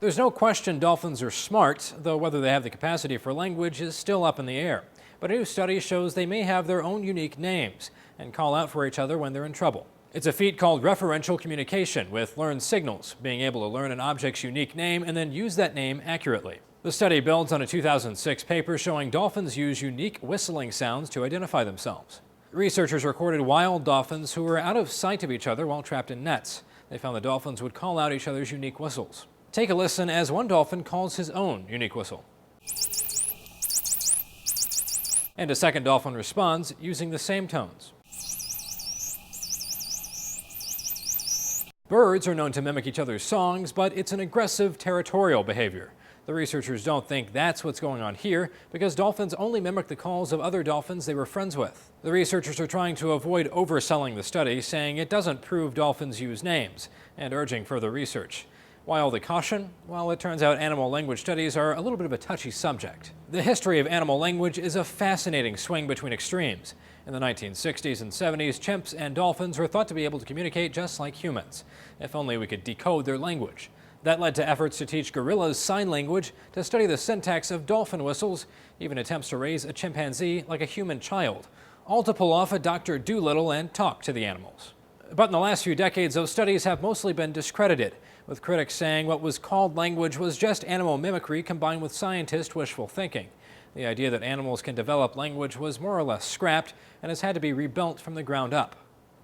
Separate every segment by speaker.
Speaker 1: There's no question dolphins are smart, though whether they have the capacity for language is still up in the air. But a new study shows they may have their own unique names and call out for each other when they're in trouble. It's a feat called referential communication, with learned signals, being able to learn an object's unique name and then use that name accurately. The study builds on a 2006 paper showing dolphins use unique whistling sounds to identify themselves. Researchers recorded wild dolphins who were out of sight of each other while trapped in nets. They found the dolphins would call out each other's unique whistles. Take a listen as one dolphin calls his own unique whistle. And a second dolphin responds using the same tones. Birds are known to mimic each other's songs, but it's an aggressive territorial behavior. The researchers don't think that's what's going on here because dolphins only mimic the calls of other dolphins they were friends with. The researchers are trying to avoid overselling the study, saying it doesn't prove dolphins use names, and urging further research. Why all the caution? Well, it turns out animal language studies are a little bit of a touchy subject. The history of animal language is a fascinating swing between extremes. In the 1960s and 70s, chimps and dolphins were thought to be able to communicate just like humans, if only we could decode their language. That led to efforts to teach gorillas sign language, to study the syntax of dolphin whistles, even attempts to raise a chimpanzee like a human child, all to pull off a Dr. Dolittle and talk to the animals. But in the last few decades, those studies have mostly been discredited, with critics saying what was called language was just animal mimicry combined with scientist wishful thinking. The idea that animals can develop language was more or less scrapped and has had to be rebuilt from the ground up.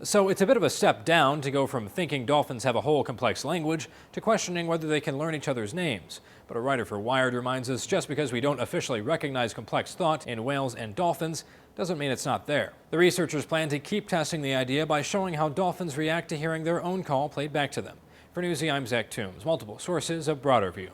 Speaker 1: So it's a bit of a step down to go from thinking dolphins have a whole complex language to questioning whether they can learn each other's names. But a writer for Wired reminds us just because we don't officially recognize complex thought in whales and dolphins doesn't mean it's not there. The researchers plan to keep testing the idea by showing how dolphins react to hearing their own call played back to them. For Newsy, I'm Zach Toombs. Multiple sources, a broader view.